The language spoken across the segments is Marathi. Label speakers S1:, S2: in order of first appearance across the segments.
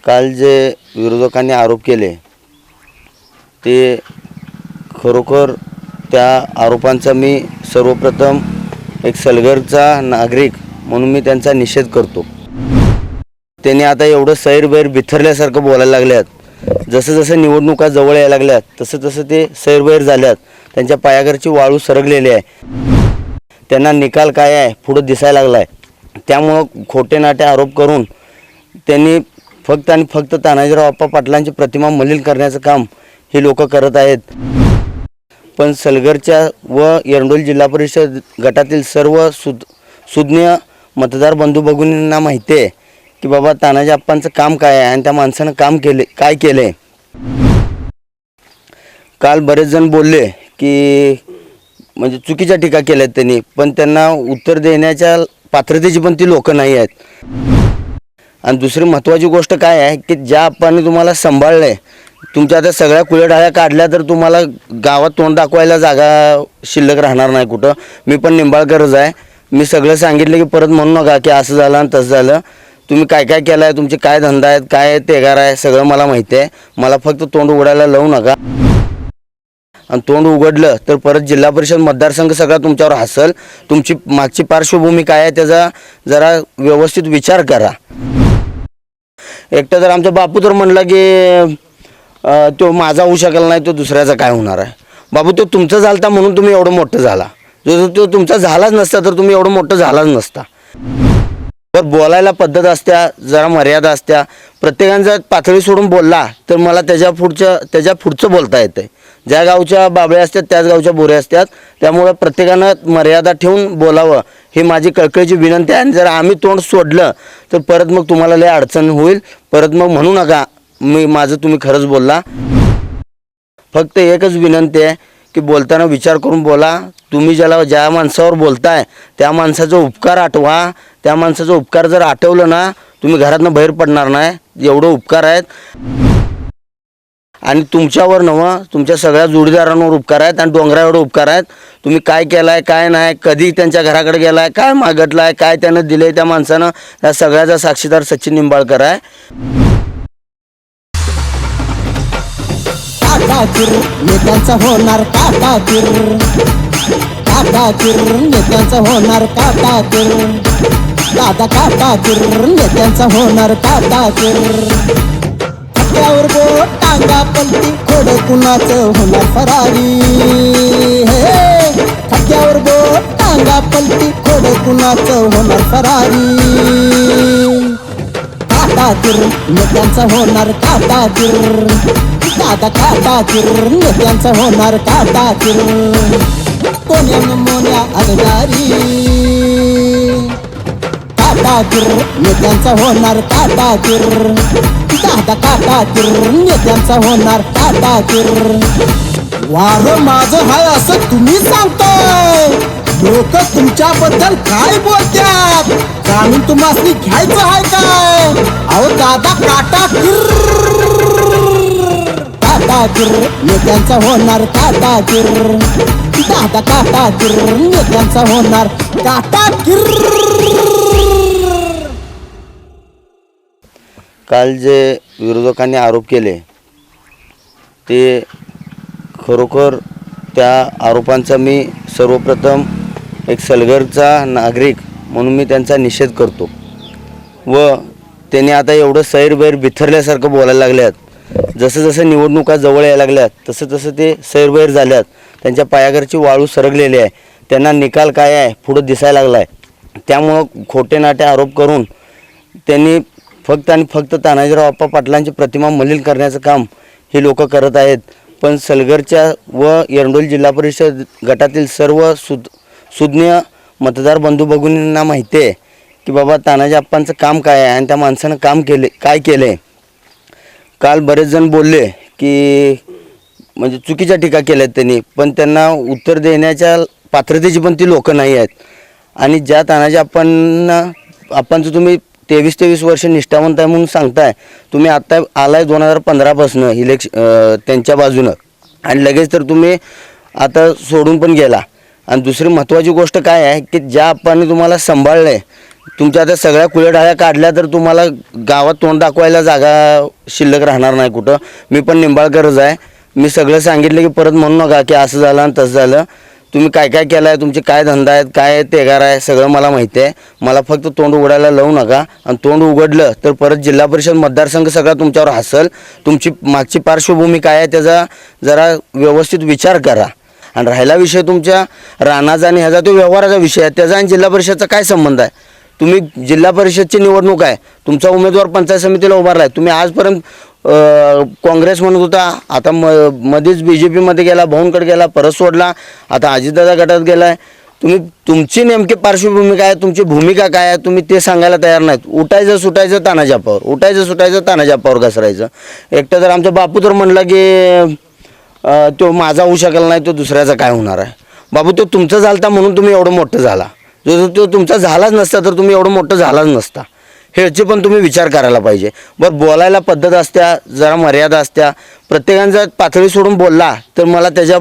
S1: काल जे विरोधकांनी आरोप केले ते खरोखर त्या आरोपांचा मी सर्वप्रथम एक सलगरचा नागरिक म्हणून मी त्यांचा निषेध करतो। त्यांनी आता एवढं सैरभैर बिथरल्यासारखं बोलायला लागल्यात, जसं जसं निवडणुका जवळ यायला लागल्यात तसं तसं ते सैरभैर झाल्यात। त्यांच्या पायावरची वाळू सरकलेली आहे, त्यांना निकाल काय आहे पुढं दिसायला लागला आहे। त्यामुळं खोटे नाटे आरोप करून त्यांनी फक्त आणि फक्त तानाजीराव आप्पा पाटलांची प्रतिमा मलिन करण्याचं काम हे लोक करत आहेत। पण सलगरच्या व एरंडोली जिल्हा परिषद गटातील सर्व सुज्ञ मतदार बंधू भगिनींना माहिती आहे की बाबा तानाजी आप्पांचं काम काय आहे आणि त्या माणसानं काम काय केले। काल बरेच जण बोलले की म्हणजे चुकीच्या टीका केल्यात त्यांनी, पण त्यांना उत्तर देण्याच्या पात्रतेची पण ती लोक नाही आहेत। आणि दुसरी महत्त्वाची गोष्ट काय आहे की ज्या आप्पांनी तुम्हाला सांभाळले, तुमच्या आता सगळ्या कुळेढाळ्या काढल्या तर तुम्हाला गावात तोंड दाखवायला जागा शिल्लक राहणार नाही कुठं। मी पण निंबाळकरच आहे, मी सगळं सांगितलं की परत म्हणू नका की असं झालं आणि तसं झालं। तुम्ही काय काय केलं आहे, तुमचे काय धंदा आहेत, काय तेगार आहे, सगळं मला माहिती आहे। मला फक्त तोंड उघडायला लावू नका, आणि तोंड उघडलं तर परत जिल्हा परिषद मतदारसंघ सगळा तुमच्यावर हसल। तुमची मागची पार्श्वभूमी काय आहे त्याचा जरा व्यवस्थित विचार करा। एकटं जर आमचा बापू तर म्हणला की तो माझा होऊ शकला नाही, तो दुसऱ्याचा काय होणार आहे। बाबू तो तुमचा झालता म्हणून तुम्ही एवढं मोठं झाला, जर तो तुमचा झालाच नसता तर तुम्ही एवढं मोठं झालाच नसता। तर बोलायला पद्धत असत्या, जरा मर्यादा असत्या। प्रत्येकाने जर पातळी सोडून बोलला तर मला त्याच्या पुढचं बोलता येतं। ज्या गावच्या बाबळे असतात त्याच गावच्या बोरे असतात, त्यामुळे प्रत्येकानं मर्यादा ठेवून बोलावं ही माझी कळकळीची विनंती आहे। आणि जर आम्ही तोंड सोडलं तर परत मग तुम्हाला लय अडचण होईल, परत मग म्हणू नका माझं तुम्ही खरंच बोलला। फक्त एकच विनंती आहे की बोलताना विचार करून बोला। तुम्ही ज्या माणसावर बोलताय त्या माणसाचा उपकार आठवा। त्या माणसाचा उपकार जर आठवलं ना तुम्ही घरातनं बाहेर पडणार नाही, एवढं उपकार आहेत। आणि तुमच्यावर नव्हे, तुमच्या सगळ्या जोडीदारांवर उपकार आहेत आणि डोंगरावर उपकार आहेत। तुम्ही काय केलाय काय नाही, कधी त्यांच्या घराकडे गेलाय, काय मागितलाय, काय त्यानं दिले त्या माणसानं, या सगळ्याचा साक्षीदार सचिन निंबाळकर आहे।
S2: काकाकीर नेत्यांचा होणार काकाकीर, काकाकीर नेत्यांचा होणार काकाकीर, दादा काकाकीर नेत्यांचा होणार काकाकीर। खट्यावर बोट टांगा पलटी खोड कुणाचं होणार फरारी, हे खट्यावर बोट टांगा पलटी खोड कुणाचं होणार फरारी। काकाकीर नेत्यांचा होणार काकाकीर, दादा काकाकीर नेत्यांचा होणार काकाकीर। कोण्या मोन्या अलगारी काकाकीर नेत्यांचा होणार काकाकीर, दादा काकाकीर नेत्यांचा होणार काकाकीर। वारं माझं हाय असं तुम्ही सांगताय, लोक तुमच्याबद्दल काय बोलतात जाणून तुम्हाला घ्यायचं आहे काय? अहो दादा काकाकीर, काकाकीर नेत्यांचा होणार काकाकीर, दादा काकाकीर नेत्यांचा होणार काकाकीर।
S1: काल जे विरोधकांनी आरोप केले ते खरोखर त्या आरोपांचा मी सर्वप्रथम एक सलगरचा नागरिक म्हणून मी त्यांचा निषेध करतो। व त्यांनी आता एवढं सैरभैर बिथरल्यासारखं बोलायला लागल्यात, जसं जसं निवडणुका जवळ यायला लागल्यात तसं तसं ते सैरभैर झाल्यात। त्यांच्या पायावरची वाळू सरकलेली आहे, त्यांना निकाल काय आहे पुढं दिसायला लागला आहे। त्यामुळं खोटे नाटे आरोप करून त्यांनी फक्त आणि फक्त तानाजीराव आप्पा पाटलांची प्रतिमा मलिन करण्याचं काम हे लोक करत आहेत। पण सलगरच्या व एरंडोली जिल्हा परिषद गटातील सर्व सुज्ञ मतदार बंधू भगिनींना माहिती आहे की बाबा तानाजी आप्पांचं काम काय आहे आणि त्या माणसानं काय केले। काल बरेच जण बोलले की म्हणजे चुकीच्या टीका केल्यात त्यांनी, पण त्यांना उत्तर देण्याच्या पात्रतेची पण ती लोक नाही आहेत। आणि ज्या तानाजी आप्पांचं तुम्ही 23 वर्ष निष्ठावंत आहे म्हणून सांगताय, तुम्ही आत्ता आलाय 2015 पासून त्यांच्या बाजूनं, आणि लगेच तर तुम्ही आता सोडून पण गेला। आणि दुसरी महत्त्वाची गोष्ट काय आहे की ज्या आप्पांनी तुम्हाला सांभाळले, तुमच्या आता सगळ्या कुळेढाळ्या काढल्या तर तुम्हाला गावात तोंड दाखवायला जागा शिल्लक राहणार नाही कुठं. मी पण निंबाळकरच आहे. मी सगळं सांगितलं की परत म्हणू नका की असं झालं आणि तसं झालं. तुम्ही काय काय केलं आहे, तुमचे काय धंदा आहेत, काय तेगार आहे, सगळं मला माहिती आहे. मला फक्त तोंड उघडायला लावू नका. आणि तोंड उघडलं तर परत जिल्हा परिषद मतदारसंघ सगळा तुमच्यावर हसल. तुमची मागची पार्श्वभूमी काय आहे त्याचा जरा व्यवस्थित विचार करा. आणि राहिला विषय तुमच्या रानाचा आणि ह्याचा, तो व्यवहाराचा विषय आहे. त्याचा आणि जिल्हा परिषदचा काय संबंध आहे? तुम्ही जिल्हा परिषदची निवडणूक आहे, तुमचा उमेदवार पंचायत समितीला उभारला आहे. तुम्ही आजपर्यंत काँग्रेस म्हणत होता, आता मध्येच BJPमध्ये गेला, भाऊंकडे गेला, परत सोडला, आता अजितदादा गटात गेला आहे. तुमची नेमकी पार्श्वभूमी काय आहे, तुमची भूमिका काय आहे, तुम्ही ते सांगायला तयार नाहीत. उठायचं सुटायचं तानाजापावर, उठायचं सुटायचं तानाजापावर घसरायचं. एकटं जर आमचा बापू तर म्हणला की तो माझा होऊ शकला नाही, तो दुसऱ्याचा काय होणार आहे. बाबू तो तुमचा झालता म्हणून तुम्ही एवढं मोठं झाला. जो तो तुमचा झालाच नसता तर तुम्ही एवढं मोठं झालाच नसता. ह्याचे पण तुम्ही विचार करायला पाहिजे. बरं, बोलायला पद्धत असत्या, जरा मर्यादा असत्या. प्रत्येकांचा पातळी सोडून बोलला तर मला त्याच्या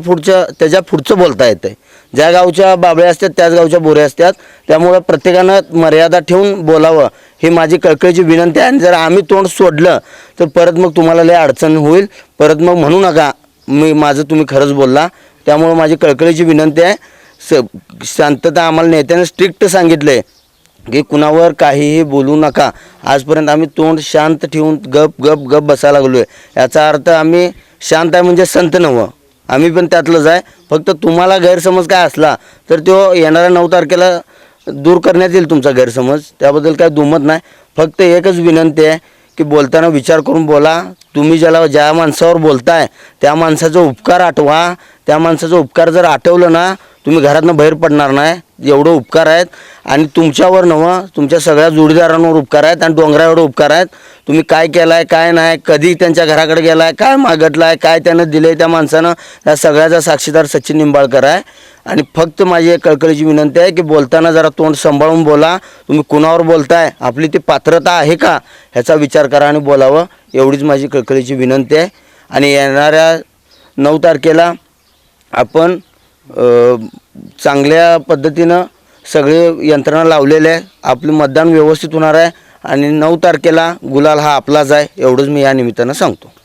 S1: पुढचं बोलता येतं आहे. ज्या गावच्या बाबळ्या असतात त्याच गावच्या बोऱ्या असतात. त्यामुळं प्रत्येकानं मर्यादा ठेवून बोलावं ही माझी कळकळीची विनंती आहे. आणि जर आम्ही तोंड सोडलं तर परत मग तुम्हाला लय अडचण होईल. परत मग म्हणू नका माझं तुम्ही खरंच बोलला. त्यामुळं माझी कळकळीची विनंती आहे, शांतता. आम्हाला नेत्याने स्ट्रिक्ट सांगितलं आहे की कुणावर काहीही बोलू नका. आजपर्यंत आम्ही तोंड शांत ठेवून गप गप गप बसायला लागलो आहे. याचा अर्थ आम्ही शांत आहे म्हणजे संत नव्हं, आम्ही पण त्यातलंच आहे. फक्त तुम्हाला गैरसमज काय असला तर तो येणाऱ्या 9 तारखेला दूर करण्यात येईल तुमचा गैरसमज. त्याबद्दल काय दुमत नाही. फक्त एकच विनंती आहे की बोलताना विचार करून बोला. तुम्ही ज्या माणसावर बोलताय त्या माणसाचा उपकार आठवा. त्या माणसाचा उपकार जर आठवलं ना, तुम्ही घरातनं बाहेर पडणार नाही. एवढं उपकार आहेत. आणि तुमच्यावर नव्हं, तुमच्या सगळ्या जोडीदारांवर उपकार आहेत आणि डोंगरावर उपकार आहेत. तुम्ही काय केलं आहे, काय नाही, कधी त्यांच्या घराकडे गेला आहे, काय मागितलं आहे, काय त्यानं दिलं आहे त्या माणसानं, या सगळ्याचा साक्षीदार सचिन निंबाळकर आहे. आणि फक्त माझी एक कळकळीची विनंती आहे की बोलताना जरा तोंड सांभाळून बोला. तुम्ही कुणावर बोलताय, आपली ती पात्रता आहे का ह्याचा विचार करा आणि बोलावं. एवढीच माझी कळकळीची विनंती आहे. आणि येणाऱ्या 9 तारखेला आपण चांगल्या पद्धतीनं सगळे यंत्रणा लावलेले आहे. आपलं मतदान व्यवस्थित होणार आहे. आणि 9 तारखेला गुलाल हा आपलाच आहे. एवढंच मी या निमित्तानं सांगतो.